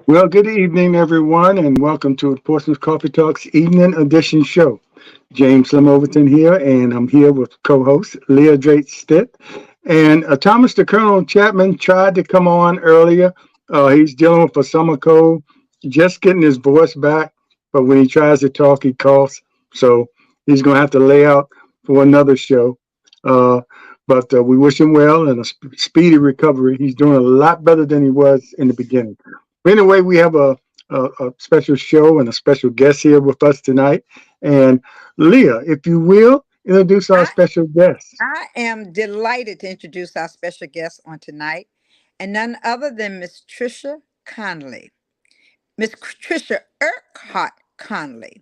Well, good evening, everyone, and welcome to Portsmouth Coffee Talks Evening Edition show. James Slim Overton here, and I'm here with co-host Leah Drake Stitt. And Thomas the Colonel Chapman tried to come on earlier. He's dealing with a summer cold, just getting his voice back, but when he tries to talk, he coughs. So he's going to have to lay out for another show. But we wish him well and a speedy recovery. He's doing a lot better than he was in the beginning. But anyway, we have a special show and a special guest here with us tonight. And Leah, if you will, introduce our I, special guest. I am delighted to introduce our special guest on tonight, and none other than Miss Trisha Conley. Miss Trisha Urquhart Conley.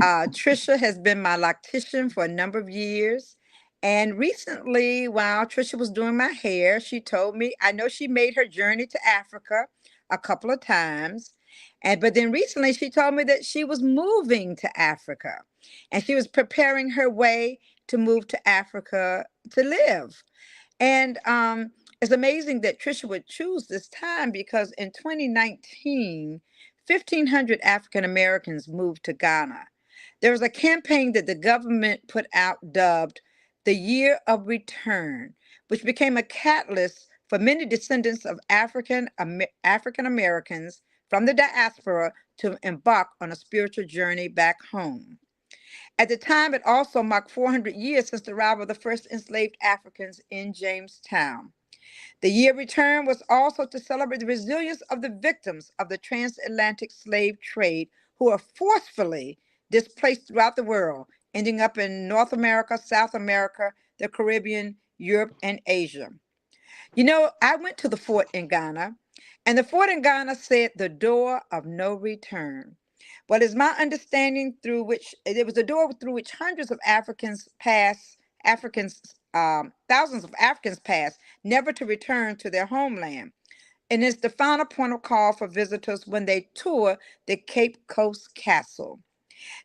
Trisha has been my loctician for a number of years. And recently, while Trisha was doing my hair, she told me, I know she made her journey to Africa a couple of times. But then recently she told me that she was moving to Africa and she was preparing her way to move to Africa to live. And it's amazing that Trisha would choose this time because in 2019, 1,500 African Americans moved to Ghana. There was a campaign that the government put out dubbed the Year of Return, which became a catalyst for many descendants of African Americans from the diaspora to embark on a spiritual journey back home. At the time, it also marked 400 years since the arrival of the first enslaved Africans in Jamestown. The year return was also to celebrate the resilience of the victims of the transatlantic slave trade who were forcefully displaced throughout the world, ending up in North America, South America, the Caribbean, Europe, and Asia. You know, I went to the fort in Ghana, and the fort in Ghana said the door of no return. Well, it's my understanding through which it was a door through which hundreds of thousands of Africans passed, never to return to their homeland. And it's the final point of call for visitors when they tour the Cape Coast Castle.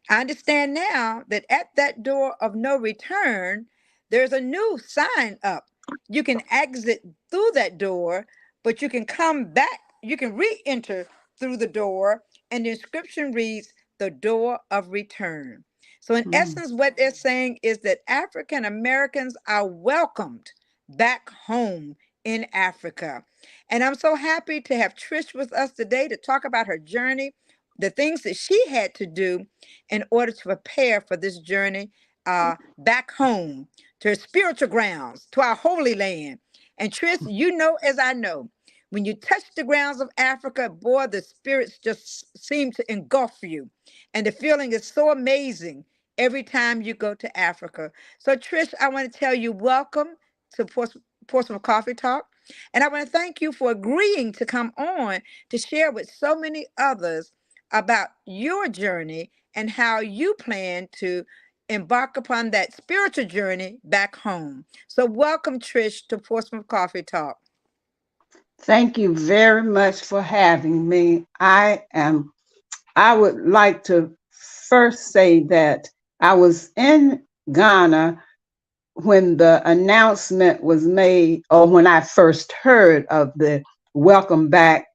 I understand now that at that door of no return, there's a new sign up. You can exit through that door, but you can come back, you can re enter through the door, and the inscription reads, the door of return. So, in Mm. essence, what they're saying is that African Americans are welcomed back home in Africa. And I'm so happy to have Trish with us today to talk about her journey, the things that she had to do in order to prepare for this journey back home to her spiritual grounds, to our holy land. And Trish, you know, as I know, when you touch the grounds of Africa, boy, the spirits just seem to engulf you. And the feeling is so amazing every time you go to Africa. So, Trish, I want to tell you, welcome to Portsmouth Coffee Talk. And I want to thank you for agreeing to come on to share with so many others about your journey and how you plan to embark upon that spiritual journey back home. So, welcome, Trish, to Portsmouth Coffee Talk. Thank you very much for having me. I would like to first say that I was in Ghana when the announcement was made, or when I first heard of the welcome back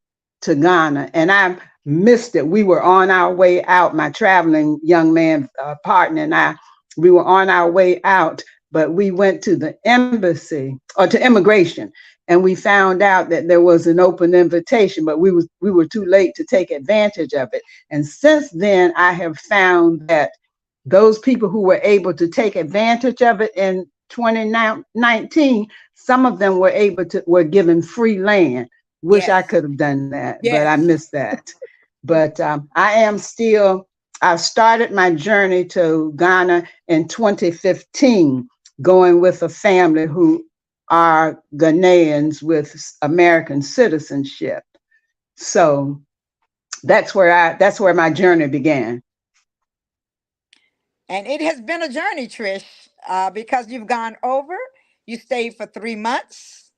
to Ghana, and I missed it. We were on our way out, my traveling young man partner and I, we were on our way out, but we went to the embassy or to immigration, and we found out that there was an open invitation, but we were too late to take advantage of it. And since then, I have found that those people who were able to take advantage of it in 2019, some of them were given free land. Wish I Yes. could have done that, but I Yes. missed that. But I started my journey to Ghana in 2015, going with a family who are Ghanaians with American citizenship. So that's where my journey began. And it has been a journey, Trish, because you've gone over, you stayed for 3 months,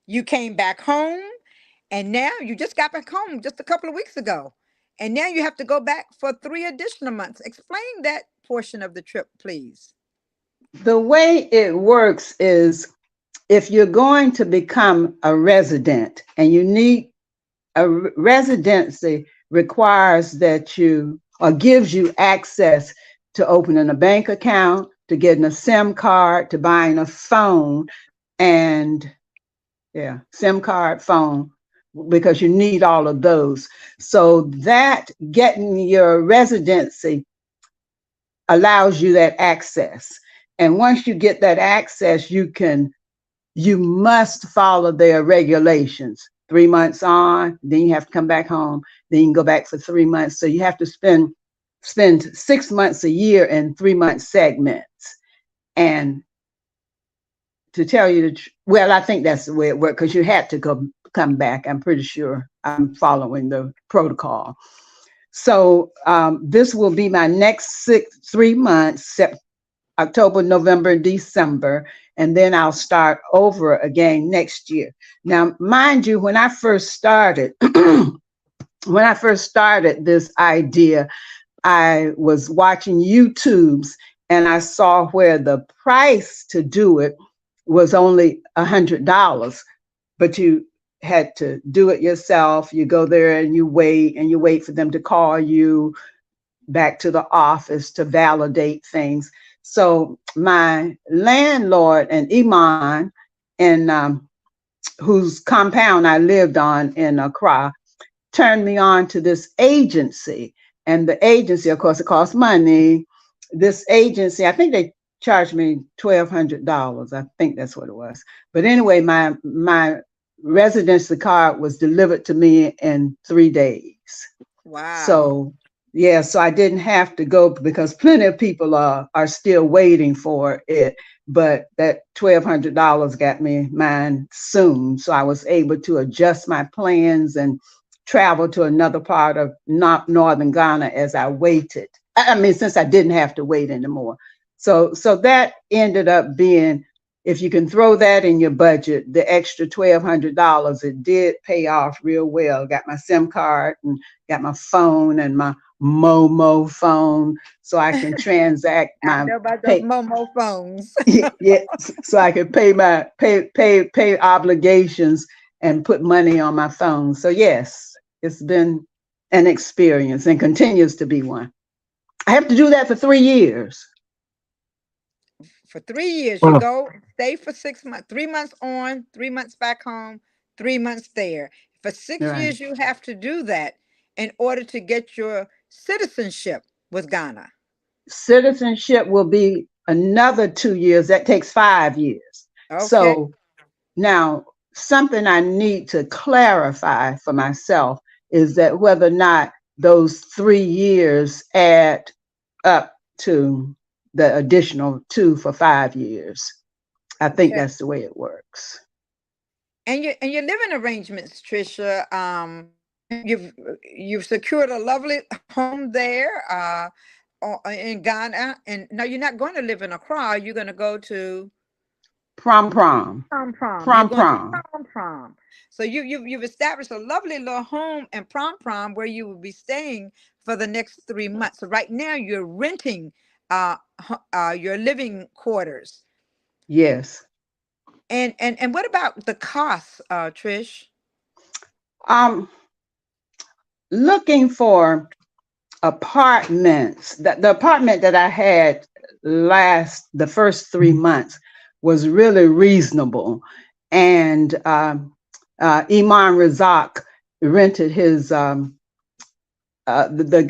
you came back home, and now you just got back home just a couple of weeks ago. And now you have to go back for 3 additional months. Explain that portion of the trip, please. The way it works is if you're going to become a resident and you need residency requires that you or gives you access to opening a bank account, to getting a SIM card, to buying a phone, and SIM card, phone, because you need all of those. So that getting your residency allows you that access. And once you get that access, you must follow their regulations. 3 months on, then you have to come back home, then you can go back for 3 months. So you have to spend 6 months a year in 3-month segments. And to tell you well, I think that's the way it worked, because you had to come back. I'm pretty sure I'm following the protocol. So this will be my next 3 months, October, November, December, and then I'll start over again next year. Now, mind you, when I first started this idea, I was watching YouTubes and I saw where the price to do it was only $100, but you had to do it yourself. You go there and you wait for them to call you back to the office to validate things. So my landlord and Iman, and whose compound I lived on in Accra, turned me on to this agency. And the agency, of course, it costs money. This agency, I think they charged me $1,200. I think that's what it was. But anyway, my residency card was delivered to me in 3 days. Wow. So so I didn't have to go, because plenty of people are still waiting for it. But that $1,200 got me mine soon. So I was able to adjust my plans and travel to another part of northern Ghana as I waited. I mean, since I didn't have to wait anymore. So that ended up being, if you can throw that in your budget, the extra $1,200, it did pay off real well. Got my SIM card and got my phone and my Momo phone, so I can transact my I know about those Momo phones. So I can pay obligations and put money on my phone. So yes, it's been an experience and continues to be one. I have to do that for 3 years. For 3 years, Wow. you go stay for 6 months, 3 months on, 3 months back home, 3 months there. For 6 Right. years, you have to do that in order to get your citizenship with Ghana. Citizenship will be another 2 years. That takes 5 years. Okay. So now, something I need to clarify for myself is that whether or not those 3 years add up to the additional 2 for 5 years. I think that's the way it works. And your living arrangements, Trisha, you've secured a lovely home there in Ghana, and now you're not going to live in Accra. You're going to go to Prom. So you've established a lovely little home in Prom where you will be staying for the next 3 months. So right now you're renting your living quarters. Yes. And what about the costs, Trish? Looking for apartments. The apartment that I had the first 3 months was really reasonable. And Iman Razak rented his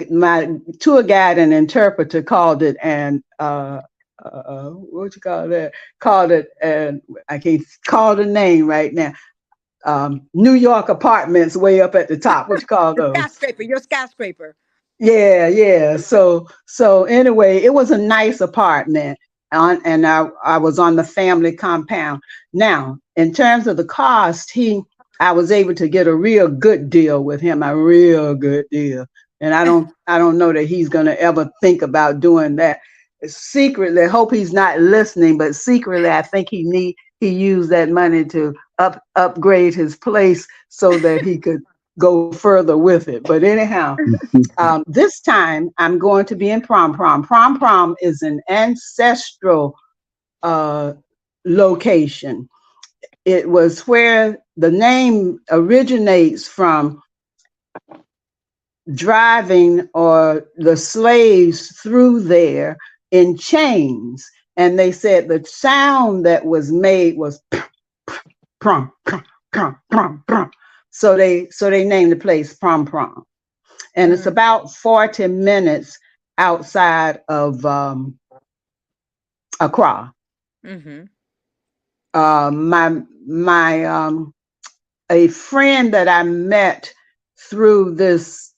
my tour guide and interpreter called it, and what you call that? Called it, and I can't call the name right now. New York apartments way up at the top. What you call those? Skyscraper. Your skyscraper. Yeah. So anyway, it was a nice apartment, and I was on the family compound. Now, in terms of the cost, he I was able to get a real good deal with him, a real good deal. And I don't know that he's gonna ever think about doing that. Secretly, hope he's not listening, but secretly I think he used that money to upgrade his place so that he could go further with it. But anyhow, this time I'm going to be in prom prom. Prom prom is an ancestral uh, location. It was where the name originates from driving or the slaves through there in chains. And they said the sound that was made was prom, prom, prom, prom, prom. So they named the place Prom Prom. And it's about 40 minutes outside of Accra. Mm-hmm. My a friend that I met through this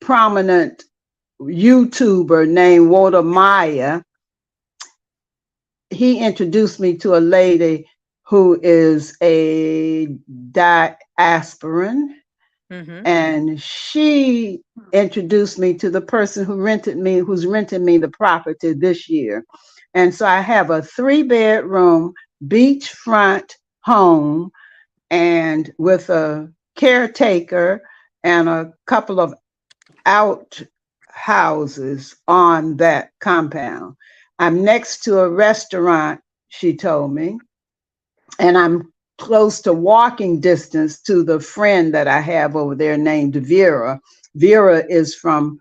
prominent YouTuber named Walter Maya, he introduced me to a lady who is a diasporan, and she introduced me to the person who's renting me the property this year. And so I have a 3-bedroom beachfront home and with a caretaker and a couple of out houses on that compound. I'm next to a restaurant, she told me, and I'm close to walking distance to the friend that I have over there named Vera. Vera is from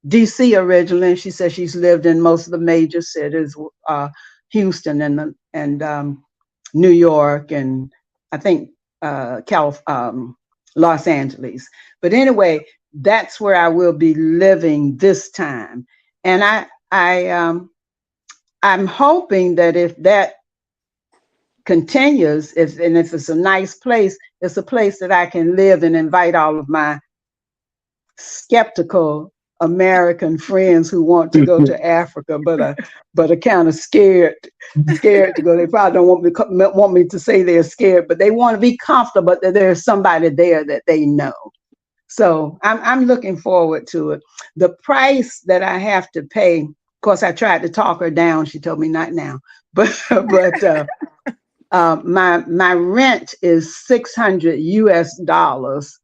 DC originally, and she says she's lived in most of the major cities, Houston and New York, and I think Los Angeles. But anyway, that's where I will be living this time, and I'm hoping that if that continues, if it's a nice place, it's a place that I can live and invite all of my skeptical American friends who want to go to Africa, but are kind of scared to go. They probably don't want me to say they're scared, but they want to be comfortable that there's somebody there that they know. So I'm looking forward to it. The price that I have to pay, of course, I tried to talk her down. She told me not now, but my rent is $600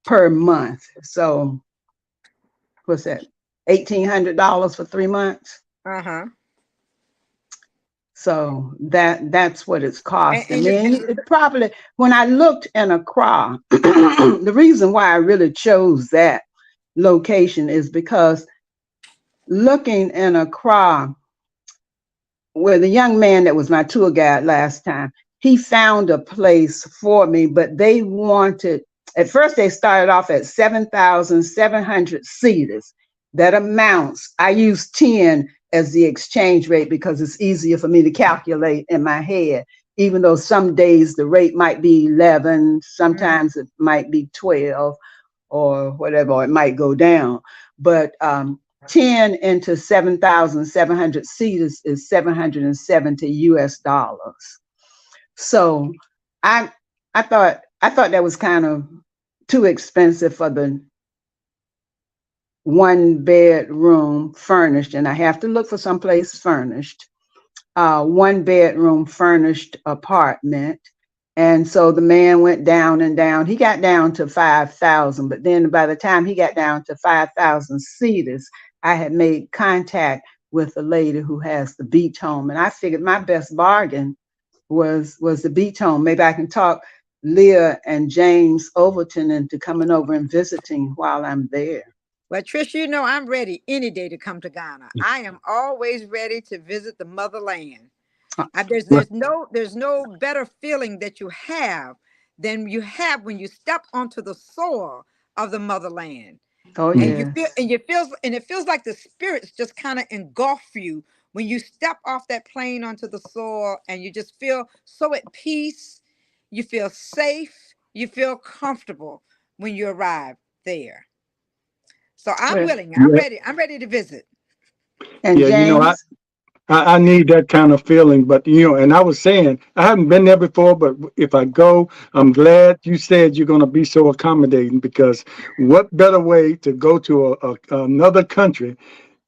per month. So what's that? $1,800 for 3 months. So that's what it's costing me. And it probably, when I looked in Accra, the reason why I really chose that location is because looking in Accra, where the young man that was my tour guide last time, he found a place for me, but they wanted, at first they started off at 7,700 seaters. That amounts, I use 10 as the exchange rate because it's easier for me to calculate in my head, even though some days the rate might be 11, sometimes it might be 12 or whatever, or it might go down. But 10 into 7,700 seaters is $770. So I thought that was kind of too expensive for the 1-bedroom furnished, and I have to look for someplace furnished. 1-bedroom furnished apartment. And so the man went down and down. He got down to 5,000, but then by the time he got down to 5,000 seaters, I had made contact with the lady who has the beach home, and I figured my best bargain was the beach home. Maybe I can talk Leah and James Overton into coming over and visiting while I'm there. Well, Trish, you know I'm ready any day to come to Ghana. I am always ready to visit the motherland. There's no better feeling that you have than you have when you step onto the soil of the motherland. Oh And yeah. it feels like the spirits just kind of engulf you when you step off that plane onto the soil, and you just feel so at peace. You feel safe. You feel comfortable when you arrive there. So I'm Well, willing. I'm ready. I'm ready to visit. and Yeah, James. I need that kind of feeling. But, and I was saying, I haven't been there before, but if I go, I'm glad you said you're going to be so accommodating, because what better way to go to another country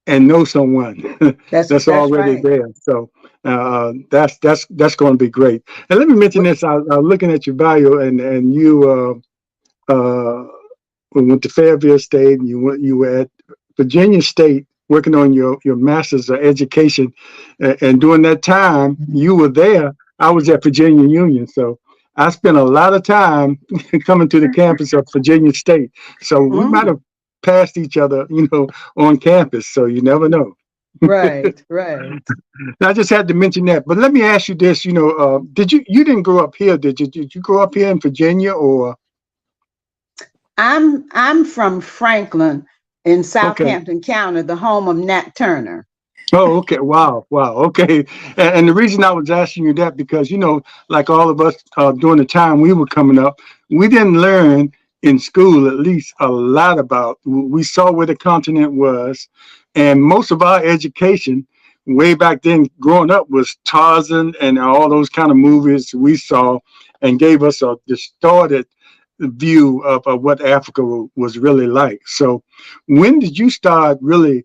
and know someone that's That's already right. there. So that's going to be great. And let me mention Well, this. I was looking at your bio, and you went to Fayetteville State, and you were at Virginia State working on your master's of education, and during that time you were there. I was at Virginia Union, so I spent a lot of time coming to the campus of Virginia State. So we might mm, have passed each other, on campus. So you never know. right, right. I just had to mention that. But let me ask you this: did you didn't grow up here? Did you? Did you grow up here in Virginia or? I'm from Franklin in Okay. Southampton County, the home of Nat Turner. Oh, okay. Wow. Wow. Okay. And the reason I was asking you that, because, like all of us during the time we were coming up, we didn't learn in school, at least a lot about, we saw where the continent was. And most of our education way back then growing up was Tarzan and all those kind of movies we saw, and gave us a distorted view of what Africa was really like. So when did you start really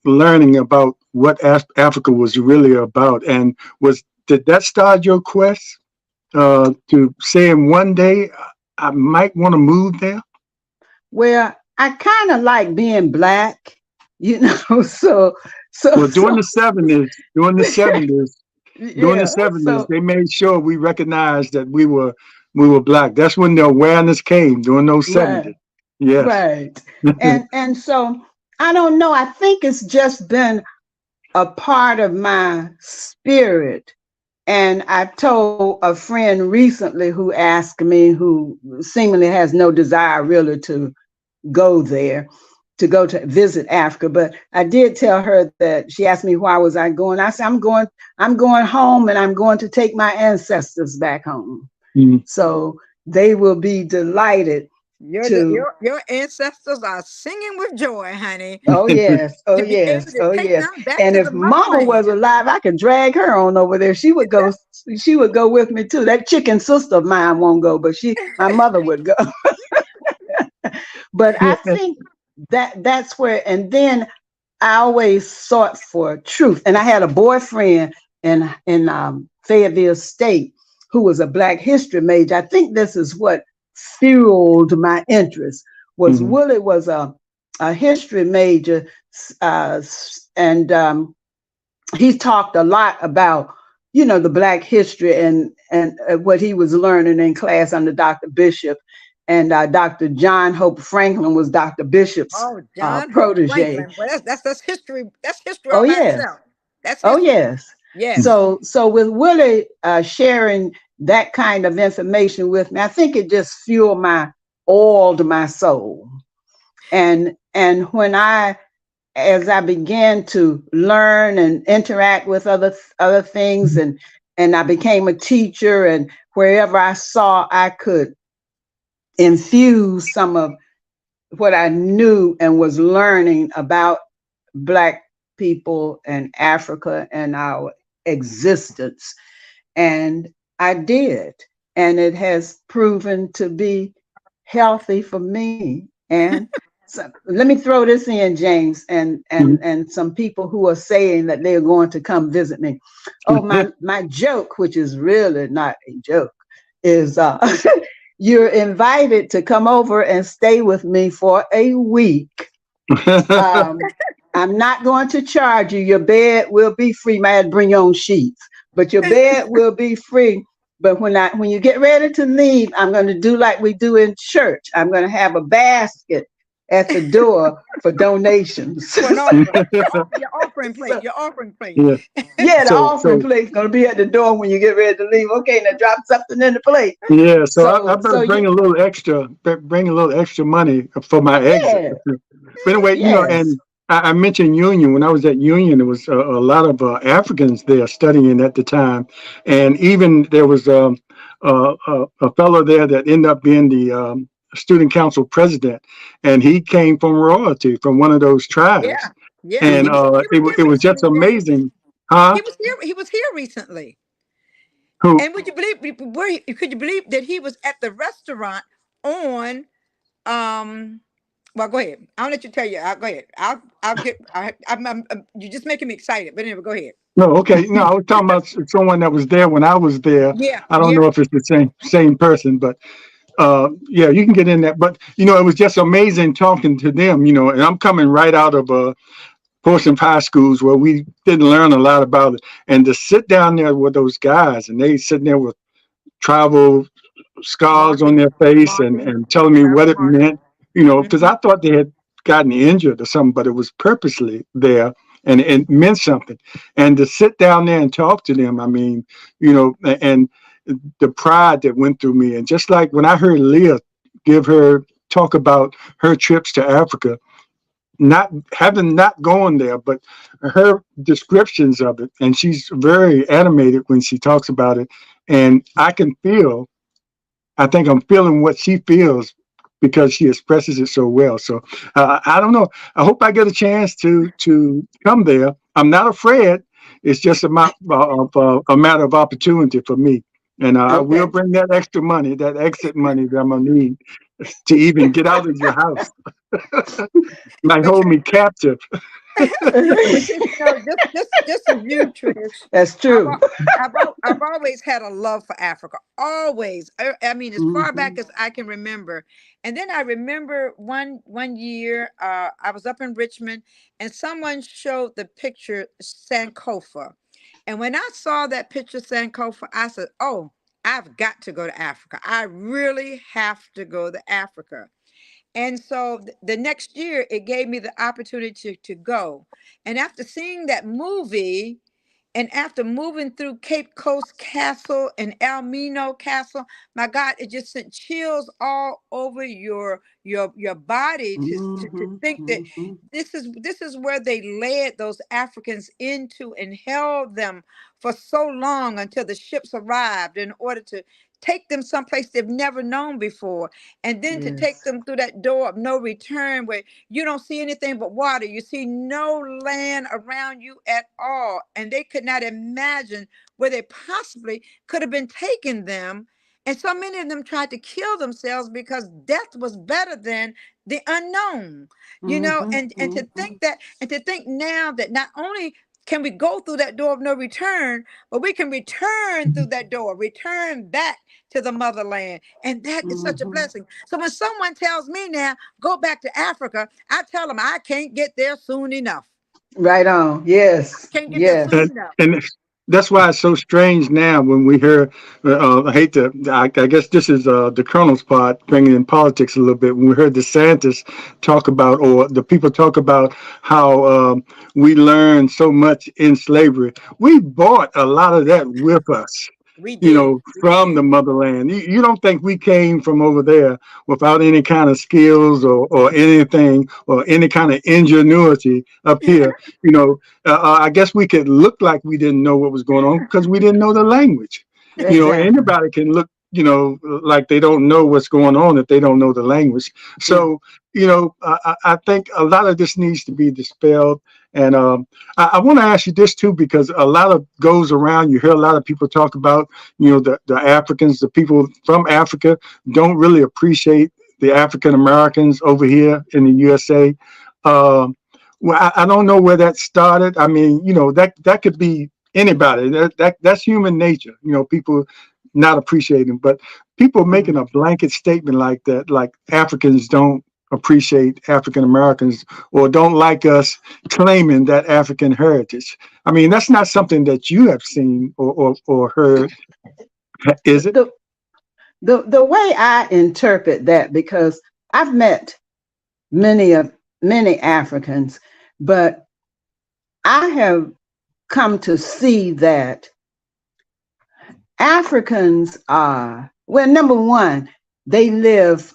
learning about what Africa was really about? And did that start your quest to saying one day I might want to move there? Well, I kind of like being black, you know. Well, So during the yeah. 70s, So they made sure we recognized that we were black. That's when the awareness came, during those right, 70s. Yes. right. And so I don't know. I think it's just been a part of my spirit. And I told a friend recently who asked me, who seemingly has no desire really to go there, to go to visit Africa. But I did tell her that she asked me why was I going. I said, I'm going home, and I'm going to take my ancestors back home. Mhm. So they will be delighted Your to, your ancestors are singing with joy, honey, oh yes, oh to be able yes, to oh take yes. them back And to if the mama motherland. was alive, I could drag her on over there. She would go with me too. That chicken sister of mine won't go, but my mother would go. But I think that's where, and then I always sought for truth. And I had a boyfriend in Fayetteville State who was a Black history major. I think this is what fueled my interest. Was Mhm. Willie was a history major, and he talked a lot about the Black history and what he was learning in class under Dr. Bishop. And Dr. John Hope Franklin was Dr. Bishop's Oh, John Hope protege. Franklin. Well, that's history. That's history Oh all by yes, itself. That's oh history. yes. Yes. So with Willie sharing that kind of information with me, I think it just fueled oiled my soul. And when as I began to learn and interact with other things, and I became a teacher, and wherever I saw I could infuse some of what I knew and was learning about Black people and Africa and our existence. And I did. And it has proven to be healthy for me. And so, let me throw this in, James, and some people who are saying that they're going to come visit me. Oh, my joke, which is really not a joke, is you're invited to come over and stay with me for a week. Um, I'm not going to charge you. Your bed will be free. You might have to bring your own sheets, but your bed will be free. But when you get ready to leave, I'm going to do like we do in church. I'm going to have a basket at the door for donations. For an offering. Your offering plate. So, Your offering plate. Yeah. yeah, the So offering so plate is going to be at the door when you get ready to leave. Okay, now drop something in the plate. yeah. So I So better so you, bring a little extra, bring a little extra money for my exit. yeah, But anyway, yes. and I mentioned Union. When I was at Union, there was a lot of Africans there studying at the time, and even there was a fellow there that ended up being the student council president, and he came from royalty, from one of those tribes, Yeah. Yeah. and Mm-hmm. He was it here was just recently, James. amazing. Huh? He was here recently. Who? And would you believe could you believe that he was at the restaurant on um well, go ahead. I'll let you tell you. I'll go ahead. You're just making me excited. But anyway, go ahead. No, okay. No, I was talking about someone that was there when I was there. Yeah, I don't yeah. know if it's the same person, but yeah, you can get in that. But it was just amazing talking to them. And I'm coming right out of portion of high schools where we didn't learn a lot about it, and to sit down there with those guys, and they sitting there with tribal scars on their face and telling me what Travel it marking. meant, because Hmm. I thought they had gotten injured or something, but it was purposely there and it meant something. And to sit down there and talk to them, I mean, and the pride that went through me. And just like when I heard Leah give her talk about her trips to Africa, not having not gone there, but her descriptions of it, and she's very animated when she talks about it. And I think I'm feeling what she feels because she expresses it so well. So I don't know. I hope I get a chance to come there. I'm not afraid. It's just a matter of opportunity for me, and I will Okay. bring that extra money, that exit money that I'm gonna need to even get out of your house. Might But hold me captive. but just as you, Trish, That's I've true. al- I've always had a love for Africa. Always. I mean, as far back Hmm. as I can remember. And then I remember one year, I was up in Richmond, and someone showed the picture Sankofa. And when I saw that picture Sankofa, I said, "Oh, I've got to go to Africa. I really have to go to Africa." And so the next year, it gave me the opportunity to go. And after seeing that movie, and after moving through Cape Coast Castle and Elmino Castle, my God, it just sent chills all over your body to Hmm. think that Hmm. this is where they led those Africans into and held them for so long until the ships arrived in order to take them someplace they've never known before, and then to take Yes. them through that door of no return where you don't see anything but water. You see no land around you at all. And they could not imagine where they possibly could have been taking them. And so many of them tried to kill themselves because death was better than the unknown, Hmm. and to think that, and to think now that not only can we go through that door of no return, but we can return through that door, return back to the motherland. And that is such a Hmm. blessing. So when someone tells me now, go back to Africa, I tell them I can't get there soon enough. Right on. Yes. Can't get there soon Yes. enough. And that's why it's so strange now when we hear. I hate to. I guess this is the Colonel's part, bringing in politics a little bit. When we heard DeSantis talk about, or the people talk about how we learned so much in slavery, we bought a lot of that with us. We did. We From did. the motherland. You don't think we came from over there without any kind of skills or anything or any kind of ingenuity up here? I guess we could look like we didn't know what was going on because we didn't know the language. Exactly. Anybody can look, like they don't know what's going on if they don't know the language. Yeah. So, I think a lot of this needs to be dispelled. And I want to ask you this too, because a lot of goes around. You hear a lot of people talk about, the Africans, the people from Africa don't really appreciate the African Americans over here in the USA. Um, well, I don't know where that started. I mean, that could be anybody. That's human nature. People not appreciating, but people Hmm. making a blanket statement like that, like Africans don't appreciate African Americans or don't like us, claiming that African heritage. I mean, that's not something that you have seen or heard, is it? The, the way I interpret that, because I've met many Africans, but I have come to see that Africans are, well, number one, they live,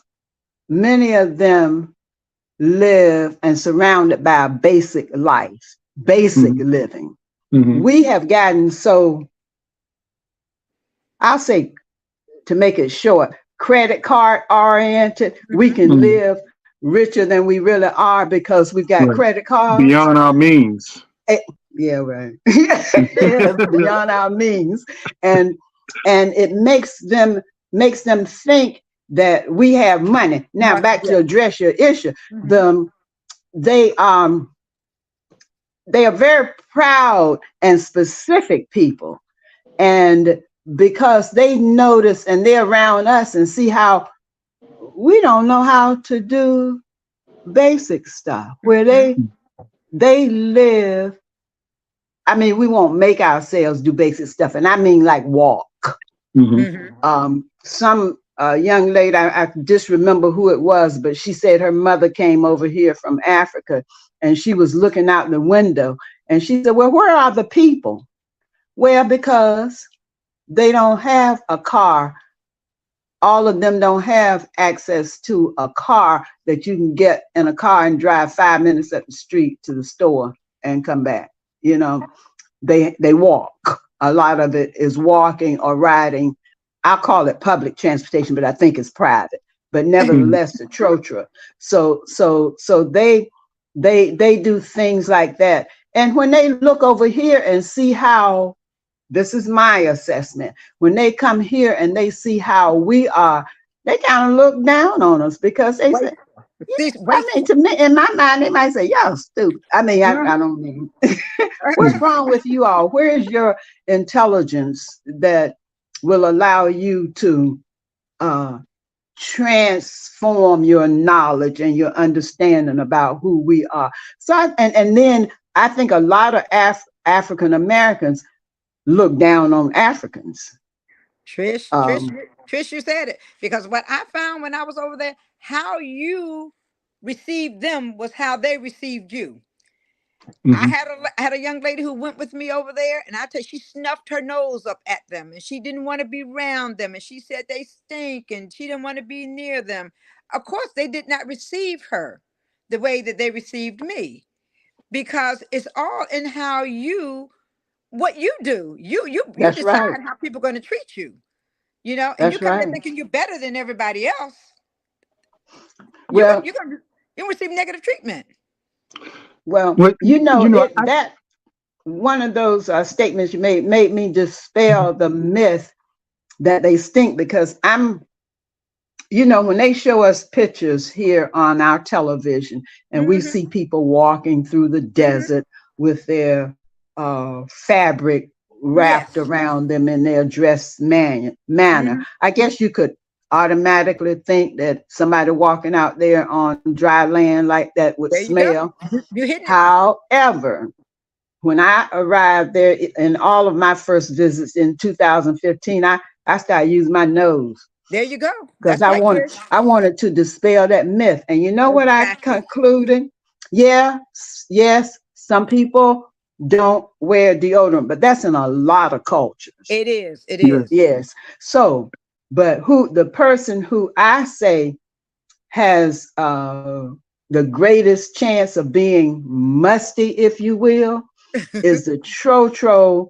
many of them live and surrounded by a basic life, basic Mm-hmm. living. Mm-hmm. We have gotten so, I'll say, to make it short, credit card oriented. We Mhm. can Mm-hmm. live richer than we really are because we've got Right. credit cards. Beyond our means. Yeah, right. Yes, beyond our means, and it makes them think that we have money. Now, Much, back to yeah. address your issue, Hmm. the they they are very proud and specific people, and because they notice and they're around us and see how we don't know how to do basic stuff where Hmm. they live. I mean, we won't make ourselves do basic stuff, and I mean like walk. Hmm. Hmm. Some young lady, I just remember who it was, but she said her mother came over here from Africa, and she was looking out the window, and she said, "Well, where are the people?" Well, because they don't have a car. All of them don't have access to a car that you can get in a car and drive 5 minutes up the street to the store and come back. You know, they walk. A lot of it is walking or riding. I'll call it public transportation, but I think it's private. But Hmm. nevertheless, the trotra. So they do things like that. And when they look over here and see how, this is my assessment, when they come here and they see how we are, they kind of look down on us because they say, Wasteful. See, I mean, wasteful. to me, in my mind, they might say, "Y'all stupid." I mean, I Hmm. don't mean. What's wrong with you all? Where is your intelligence that will allow you to uh, transform your knowledge and your understanding about who we are? So, and then I think a lot of African Americans look down on Africans. Trish, Trish, Um, Trish, you said it. Because what I found when I was over there, how you received them was how they received you. I Hmm. had a young lady who went with me over there, and I tell you, she snuffed her nose up at them, and she didn't want to be around them, and she said they stink, and she didn't want to be near them. Of course, they did not receive her the way that they received me, because it's all in how you, what you do. You that's right. decide how people are going to treat you. And you That's come there right. thinking you're better than everybody else. You Well, you're gonna you receive negative treatment. Well, you know you know, it that one of those statements you made me dispel the myth that they stink, because when they show us pictures here on our television and we Hmm. see people walking through the Hmm. desert with their fabric wrapped Yes. around them in their dress manner, Hmm. I guess you could automatically think that somebody walking out there on dry land like that would There you go. smell. You're hitting it. However, when I arrived there in all of my first visits in 2015, I started using my nose There you go. because That's right, Trish. I wanted to dispel that myth. And you know what I Exactly. concluded? Yeah, yes, some people don't wear deodorant, but that's in a lot of cultures. It is. It yeah. is. Yes. So, but the person who I say has the greatest chance of being musty, if you will, is the trotro,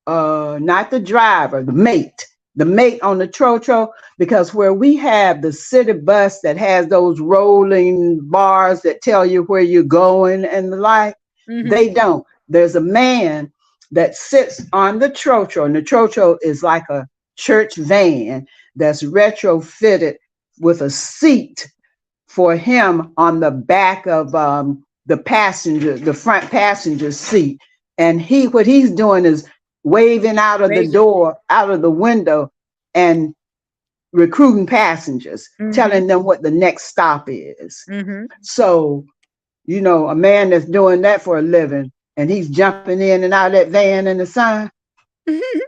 not the driver, the mate on the trotro, because where we have the city bus that has those rolling bars that tell you where you're going and the like, Hmm. they don't. There's a man that sits on the trotro, and the trotro is like a church van that's retrofitted with a seat for him on the back of the front passenger seat. And what he's doing is waving out of the Raven. door, out of the window, and recruiting passengers, Hmm. telling them what the next stop is. Hmm. So, a man that's doing that for a living and he's jumping in and out of that van in the sun,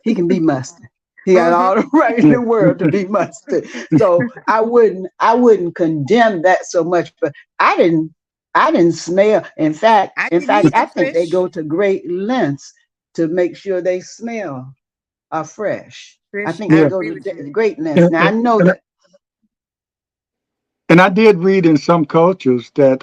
he can be mustard. He got Uh-huh. all the right in Yeah. the world to be mustard. So I wouldn't condemn that so much, but I didn't smell. I In didn't fact, either, I think they Trish. go to great lengths to make sure they smell fresh. I Trish, think I they Yeah. go agree to with you. great lengths. And, Now I and, know and that. and I did read in some cultures that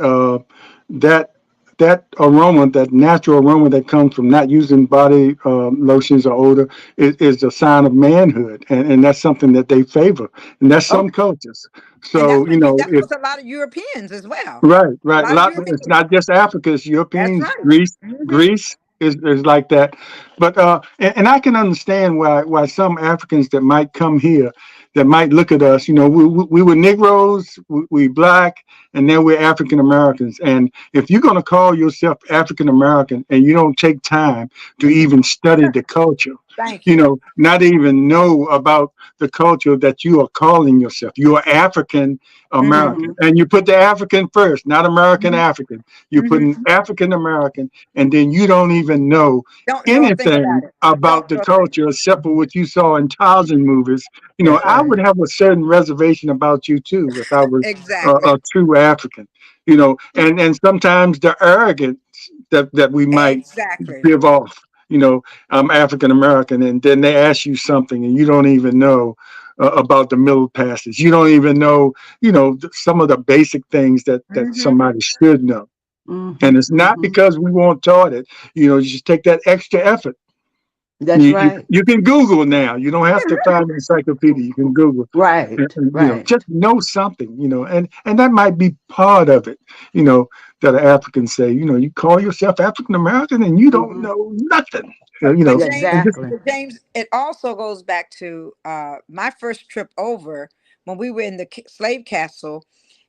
that that aroma, that natural aroma that comes from not using body lotions or odor, is a sign of manhood, and that's something that they favor, and that's some Okay, cultures. And So that's if what's a lot of Europeans as well. right, A right, a lot of lot. It's Europeans. not just Africa; it's That's Europeans, right. Greece, Hmm. Greece, is like that. But and I can understand why some Africans that might come here that might look at us, we were Negroes, we black, and then we're African Americans. And if you're going to call yourself African American and you don't take time to even study the culture, Thank you. not even know about the culture that you are calling yourself. You are African American. And you put the African first, not American African. You're putting African American, and then you don't even know Don't know a thing about anything it. about Don't the know a thing. culture except for what you saw in Tarzan movies. That's I right. would have a certain reservation about you too if I was Exactly. a true African. And sometimes the arrogance that we might Exactly. give off. I'm African American, and then they ask you something, and you don't even know about the middle passage. You don't even know, some of the basic things that Mm-hmm. somebody should know. And Mm-hmm, it's not mm-hmm. because we weren't taught it. You just take that extra effort. That's You right. you can Google now. You don't have to find an encyclopedia. You can Google. Right, right. Just know something. And that might be part of it. That Africans say. You call yourself African American and you don't Mm-hmm. know nothing. But And just Exactly. James, it also goes back to my first trip over when we were in the slave castle,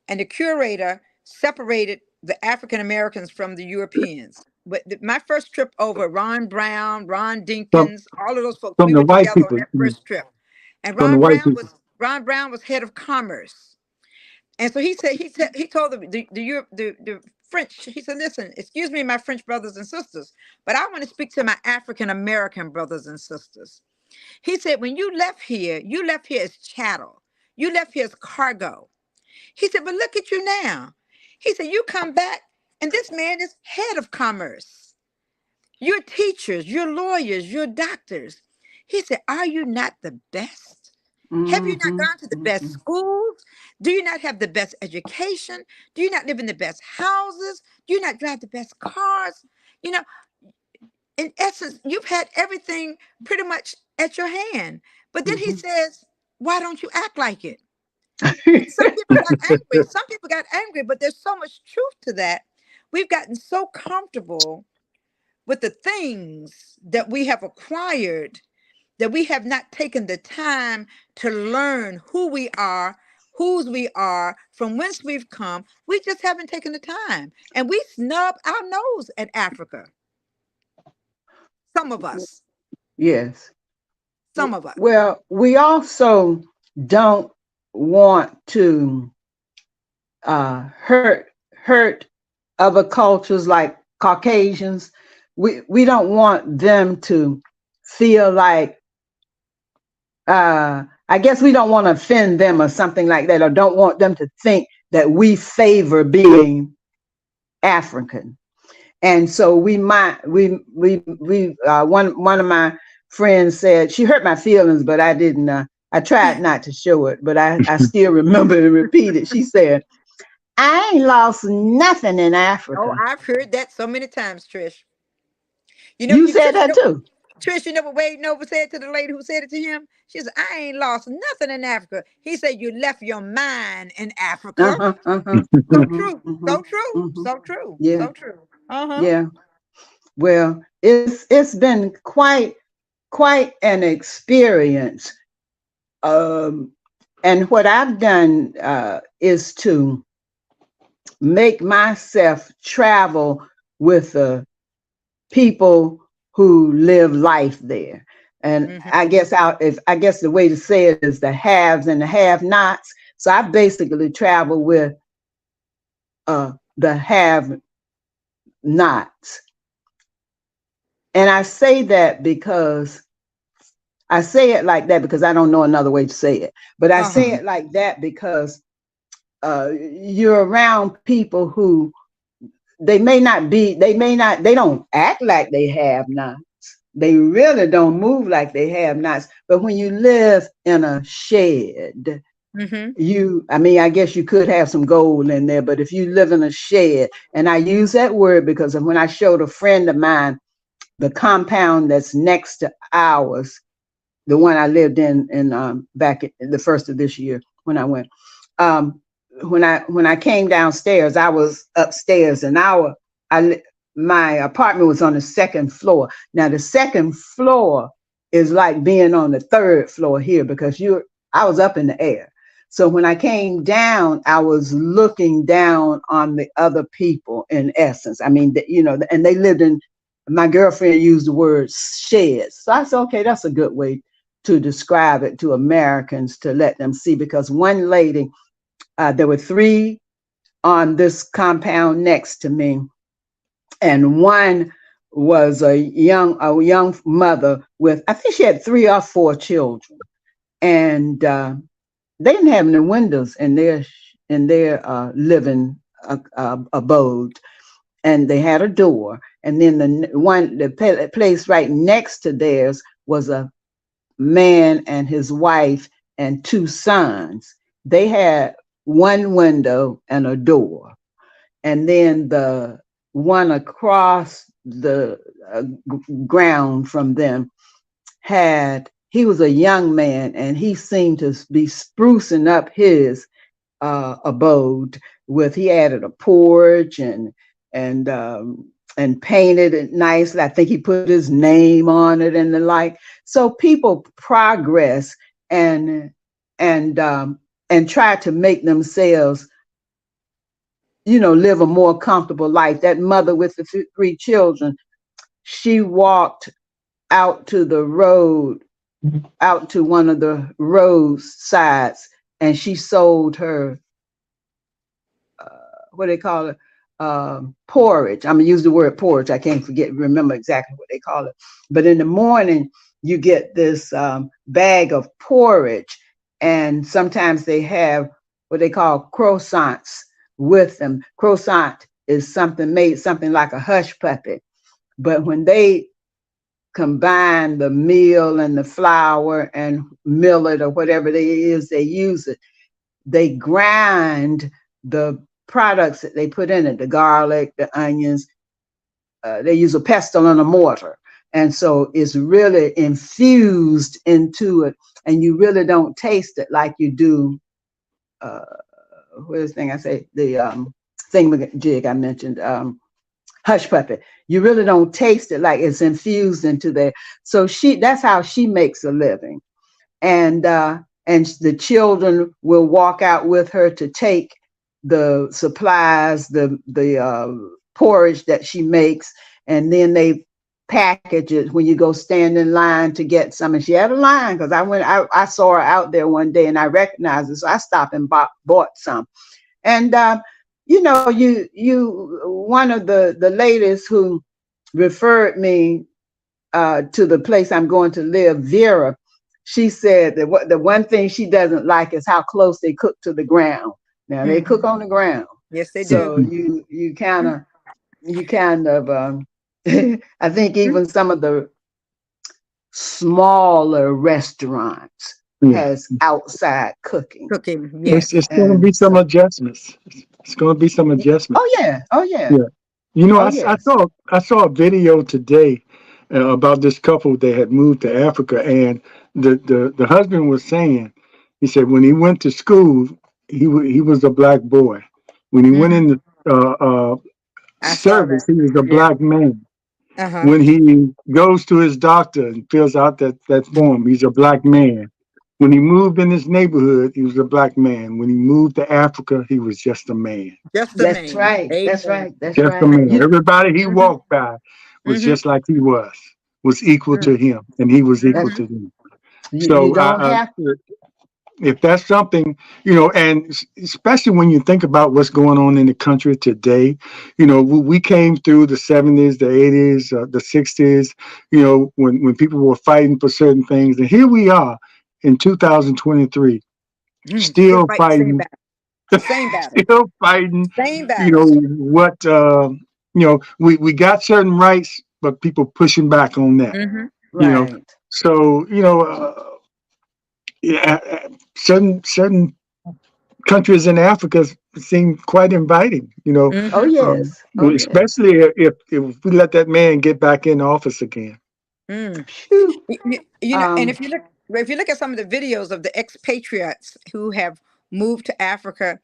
and the curator separated the African Americans from the Europeans. But my first trip over, Ron Brown, Ron from Dinkins, all of those folks, from we the were white together on people, that first trip. And from the white people, Ron Brown was head of commerce. And so he told the French, he said, listen, excuse me, my French brothers and sisters, but I want to speak to my African American brothers and sisters. He said, when you left here as chattel. You left here as cargo. He said, but look at you now. He said, you come back, and this man is head of commerce. You're teachers, you're lawyers, you're doctors. He said, are you not the best? Have you not Mm-hmm, gone to the best mm-hmm, schools? Do you not have the best education? Do you not live in the best houses? Do you not drive the best cars? You know, in essence, you've had everything pretty much at your hand. But then he mm-hmm. says, why don't you act like it? And some people got angry. Some people got angry, but there's so much truth to that. We've gotten so comfortable with the things that we have acquired that we have not taken the time to learn who we are, whose we are, from whence we've come. We just haven't taken the time. And we snub our nose at Africa. Some of us. Yes. Some of us. Well, we also don't want to hurt other cultures like Caucasians. We don't want them to feel like I guess we don't want to offend them or something like that, or don't want them to think that we favor being African. And so one of my friends said, she hurt my feelings, but I didn't, I tried not to show it, but I still remember and repeat it. She said, I ain't lost nothing in Oh, Africa. I've heard that so many times, Trish. You said that too. Trish, you know what Wade Nova said to the lady who said it to him? She said, I ain't lost nothing in Africa. He said, you left your mind in Africa. Uh-huh, uh-huh. So Mm-hmm, true. mm-hmm, So true. mm-hmm. So true. Yeah, So true. Uh-huh. yeah. Well, it's been quite an experience. And what I've done is to make myself travel with the people who live life there. And Mm-hmm. I guess the way to say it is the haves and the have-nots. So I basically travel with the have-nots. And I say it like that because I don't know another way to say it. But I say Uh-huh. it like that because you're around people who they don't act like they have nots. They really don't move like they have nots. But when you live in a shed, I guess you could have some gold in there, but if you live in a shed, and I use that word because when I showed a friend of mine the compound that's next to ours, the one I lived in back in the first of this year when I went. When I came downstairs, I was upstairs, and my apartment was on the second floor. Now the second floor is like being on the third floor here because I was up in the air. So when I came down, I was looking down on the other people in essence. I mean, and they lived in, my girlfriend used the word sheds. So I said, okay, that's a good way to describe it to Americans to let them see, because one lady, there were three on this compound next to me, and one was a young mother with, I think she had 3 or 4 children, and they didn't have any windows in their living abode, and they had a door. And then the place right next to theirs was a man and his wife and 2 sons. They had one window and a door. And then the one across the ground from them he was a young man, and he seemed to be sprucing up his abode he added a porch and painted it nicely. I think he put his name on it and the like. So people progress and try to make themselves, live a more comfortable life. That mother with the 3 children, she walked out to the road, out to one of the road sides, and she sold her, what they call it, porridge. I'm gonna use the word porridge. I can't remember exactly what they call it. But in the morning, you get this bag of porridge, and sometimes they have what they call croissants with them. Croissant is something like a hush puppy, but when they combine the meal and the flour and millet or whatever it is they use it, they grind the products that they put in it, the garlic, the onions. They use a pestle and a mortar. And so it's really infused into it, and you really don't taste it like you do, where's the thing I say, the thingamajig I mentioned, hush puppy. You really don't taste it like it's infused into there. So that's how she makes a living. And the children will walk out with her to take the supplies, the porridge that she makes, and then they package it when you go stand in line to get some. And she had a line because I saw her out there one day and I recognized her, so I stopped and bought some. And one of the ladies who referred me to the place I'm going to live, Vera, she said that the one thing she doesn't like is how close they cook to the ground. Now they cook on the ground. Yes, they do. So you kind of I think even some of the smaller restaurants has outside cooking. Yes. It's going to be some adjustments. It's going to be some adjustments. Oh yeah. I saw a video today about this couple that had moved to Africa, and the husband was saying, he said when he went to school, he was a black boy. When he went in the service, he was a black man. When he goes to his doctor and fills out that form, he's a black man. When he moved in his neighborhood, he was a black man. When he moved to Africa, he was just a man. Just a That's man. right. Amen. That's right. That's Just right. a man. Everybody he walked by was just like he was equal to him, and he was equal to them. So You don't have to. if that's something, and especially when you think about what's going on in the country today, we came through the 70s, the 80s, the 60s, when people were fighting for certain things. And here we are in 2023, still fighting, Same battle. still fighting, Same battle. we got certain rights, but people pushing back on that, Right. So, yeah, certain countries in Africa seem quite inviting, Oh yes. especially if we let that man get back in office again. And Phew. if you look at some of the videos of the expatriates who have moved to Africa,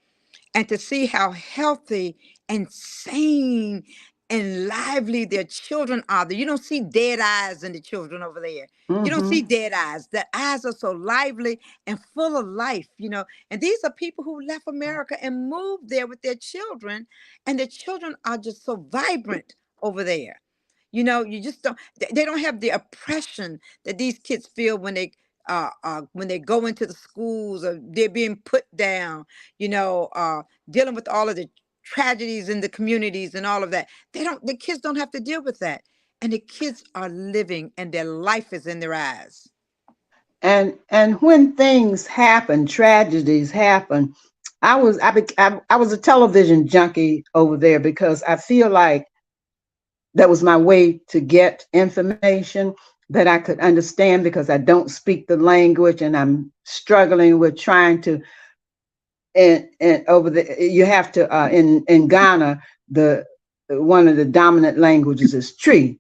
and to see how healthy and sane and lively their children are. You don't see dead eyes in the children over there. You don't see Mm-hmm. dead eyes. The eyes are so lively and full of life, And these are people who left America and moved there with their children, and the children are just so vibrant over there. You just don't. They don't have the oppression that these kids feel when they go into the schools, or they're being put down. Dealing with all of the tragedies in the communities and all of that. The kids don't have to deal with that. And the kids are living and their life is in their eyes. And when things happen, tragedies happen. I was a television junkie over there because I feel like that was my way to get information that I could understand, because I don't speak the language and I'm struggling with trying to. And over the you have to in Ghana, the one of the dominant languages is Tree,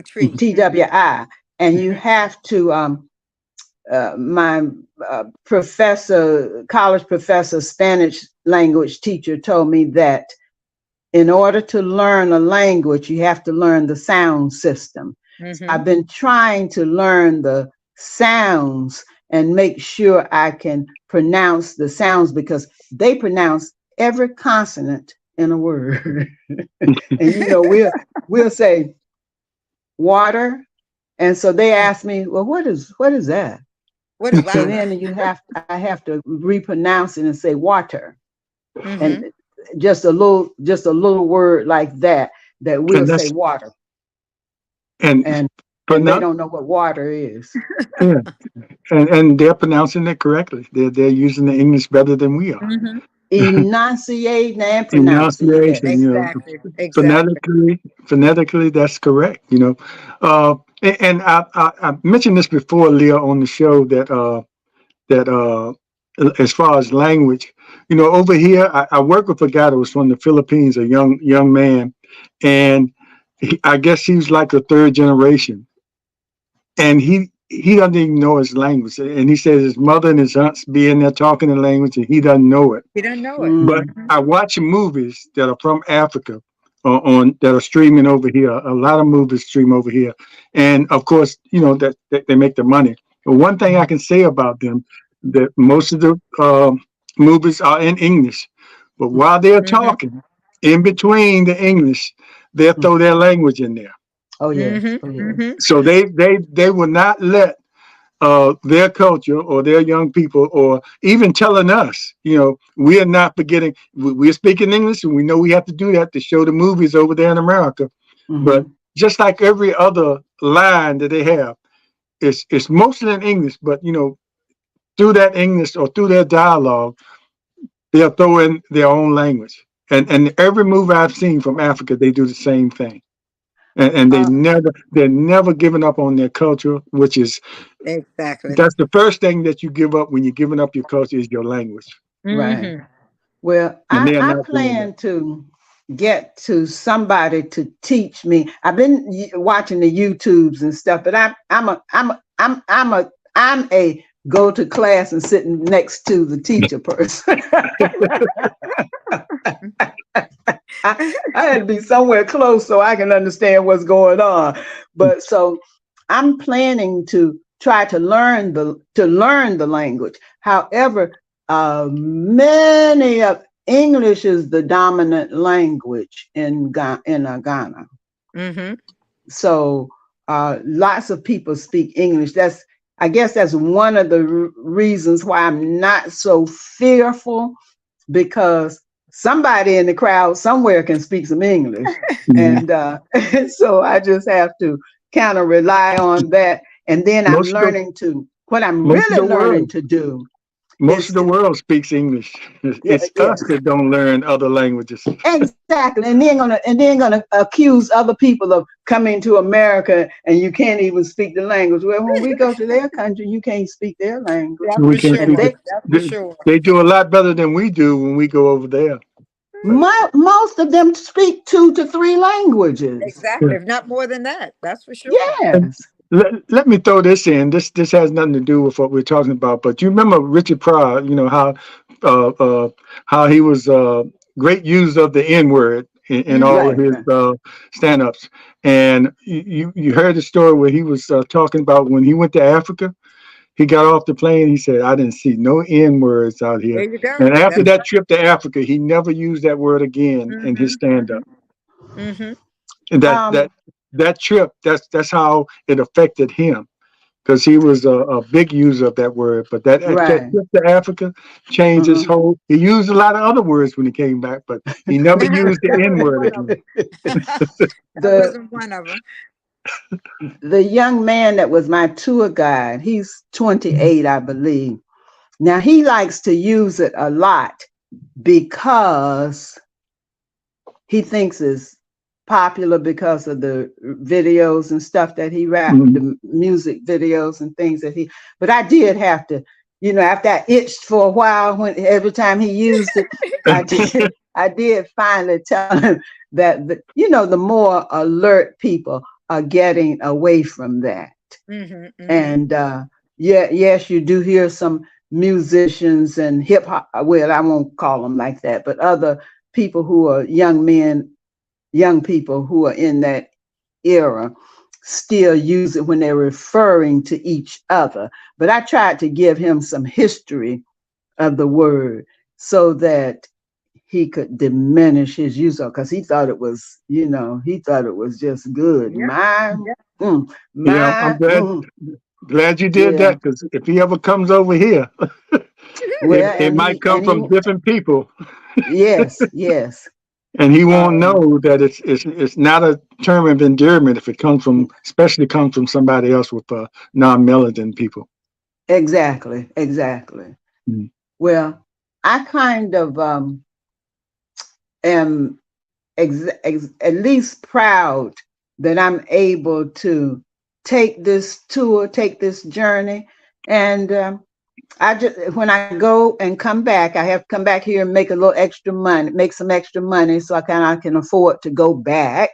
Tree. TWI, and you have to my college professor, Spanish language teacher, told me that in order to learn a language, you have to learn the sound system. So I've been trying to learn the sounds and make sure I can pronounce the sounds, because they pronounce every consonant in a word. And we'll say water, and so they ask me, well, what is that? What is So water? then I have to repronounce it and say water. Mm-hmm. And just a little word like that we'll say water. And they don't know what water is. Yeah. And they're pronouncing it correctly. They're using the English better than we are. Mm-hmm. Enunciating and pronouncing. Yes. Exactly. Phonetically, that's correct. And I mentioned this before, Leah, on the show that as far as language, over here, I work with a guy that was from the Philippines, a young man, and I guess he's like a third generation, and he doesn't even know his language, and he says his mother and his aunts be in there talking the language, and he doesn't know it. He doesn't know it. But I watch movies that are from Africa that are streaming over here. A lot of movies stream over here, and of course, that they make the money. But one thing I can say about them, that most of the movies are in English, but while they're talking, in between the English, they'll throw their language in there. Oh yes. Oh, yes. So they will not let their culture or their young people, or even telling us, we are not forgetting. We're speaking English, and we know we have to do that to show the movies over there in America. But just like every other line that they have, it's mostly in English. But through that English or through their dialogue, they'll throw in their own language. And every movie I've seen from Africa, they do the same thing. And they're never giving up on their culture, which is that's the first thing that you give up when you're giving up your culture, is your language. Right. Well, I plan to get to somebody to teach me. I've been watching the YouTubes and stuff, but I'm a go to class and sitting next to the teacher person. I had to be somewhere close so I can understand what's going on. But so I'm planning to try to learn the language. However, many of English is the dominant language in Ghana. So lots of people speak English. I guess that's one of the reasons why I'm not so fearful, because somebody in the crowd somewhere can speak some English. And so I just have to kind of rely on that. And then I'm learning what I'm really learning to do. Most of the world speaks English. It's us that don't learn other languages. Exactly. And then gonna accuse other people of coming to America and you can't even speak the language. Well, when we go to their country, you can't speak their language. They do a lot better than we do when we go over there. Most of them speak 2 to 3 languages. Exactly. If not more than that. That's for sure. Yes. Let me throw this in. This has nothing to do with what we're talking about. But you remember Richard Pryor? How he was a great user of the N-word, in all of Right, his right. stand-ups. And you heard the story where he was talking about when he went to Africa. He got off the plane. He said, "I didn't see no N words out There here." you go. And after That's that trip to Africa, he never used that word again in his mm-hmm, stand-up. mm-hmm, mm-hmm. And Um, that trip, that's how it affected him because he was a big user of that word. But that right. trip to Africa changed his Uh-huh. whole. He used a lot of other words when he came back, but he never used the That N wasn't word one of again. them. That the wasn't one of them. the young man that was my tour guide, he's 28, I believe. Now he likes to use it a lot because he thinks it's popular because of the videos and stuff that he rap, Mhm. the music videos and things that he. But I did have to, after I itched for a while, when every time he used it, I did finally tell him that the more alert people are getting away from that. Mm-hmm, mm-hmm. And yeah, yes, you do hear some musicians and hip hop. Well, I won't call them like that, but other people who are young men, young people who are in that era still use it when they're referring to each other. But I tried to give him some history of the word so that he could diminish his use of, because he thought it was, he thought it was just good. Yep. My, Yep. Yeah, I'm my, glad you did yeah. that because if he ever comes over here, Well, it might come and he, from different people, yes, yes. and he won't Um, know that it's not a term of endearment if it comes from, especially comes from somebody else with non-melanated people. exactly, exactly. Mm. Well, I kind of am at least proud that I'm able to take this tour, take this journey, and I just when I go and come back, I have to come back here and make a little extra money, make some extra money, so I can afford to go back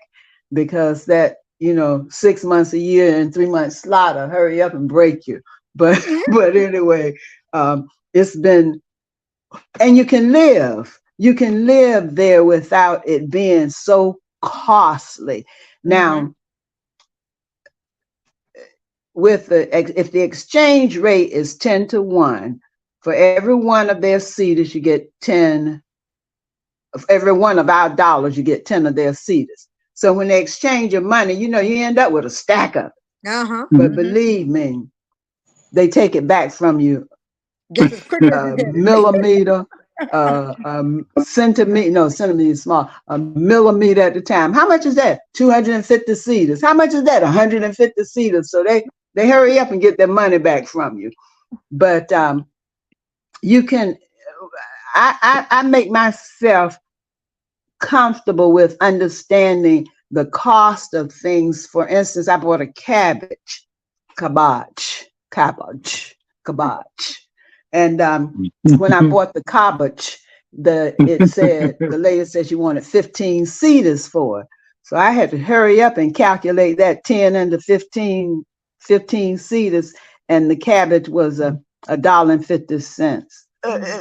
because that 6 months a year and 3 months slaughter, hurry up and break you. But but anyway, it's been, and you can live there without it being so costly. Mm-hmm. Now, if the exchange rate is 10 to 1, for every one of their cedars you get 10. Of every one of our dollars you get 10 of their cedars. So when they exchange your money, you end up with a stack of it. Uh-huh. But Mm-hmm. believe me, they take it back from you Just as quickly as you a get it. millimeter, centimeter. No, centimeter is small. A millimeter at a time. How much is that? 250 cedars. How much is that? 150 cedars. So they hurry up and get their money back from you. But you can. I make myself comfortable with understanding the cost of things. For instance, I bought a cabbage, cabbage. And when I bought the cabbage, the lady said she wanted 15 cedars for it. So I had to hurry up and calculate that 10 into 15 cedars, and the cabbage was $1.50,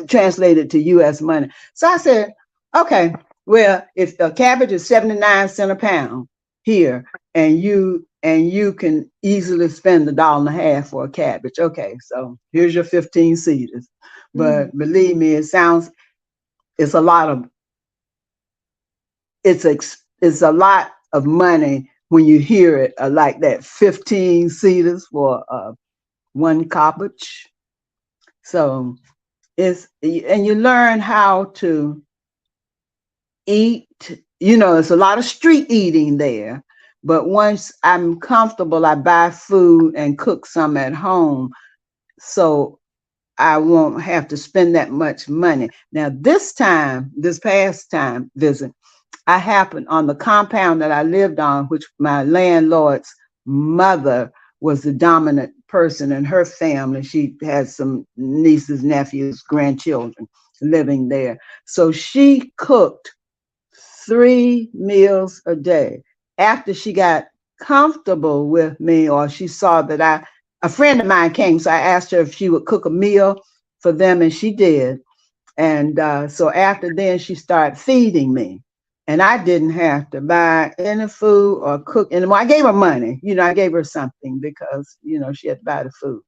translated to U.S. money. So I said, okay, well, if the cabbage is 79 cents a pound here, and you can easily spend $1.50 for a cabbage. Okay, so here's your 15 cedars. Mm-hmm. But believe me, it's a lot of it's a lot of money when you hear it like that. 15 cedars for one cabbage. So and you learn how to eat. It's a lot of street eating there. But once I'm comfortable, I buy food and cook some at home. So I won't have to spend that much money. Now, this past time visit, I happened on the compound that I lived on, which my landlord's mother was the dominant person in her family. She had some nieces, nephews, grandchildren living there. So she cooked 3 meals a day. After she got comfortable with me, or she saw that a friend of mine came, so I asked her if she would cook a meal for them, and she did. And so after then, she started feeding me. and I didn't have to buy any food or cook. And I gave her money, I gave her something because, she had to buy the food.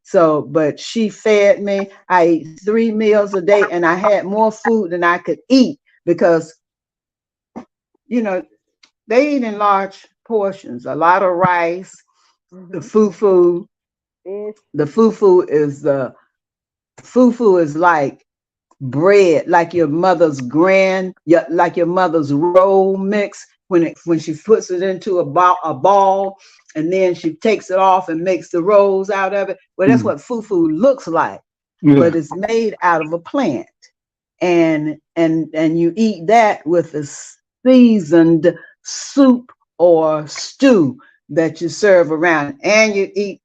So, but she fed me. I ate 3 meals a day, and I had more food than I could eat because, they eat in large portions, a lot of rice, the fufu. The fufu is like bread, like your mother's like your mother's roll mix when she puts it into a ball, and then she takes it off and makes the rolls out of it. Well, that's what fufu looks like, but it's made out of a plant, and you eat that with a seasoned soup or stew that you serve around, and you eat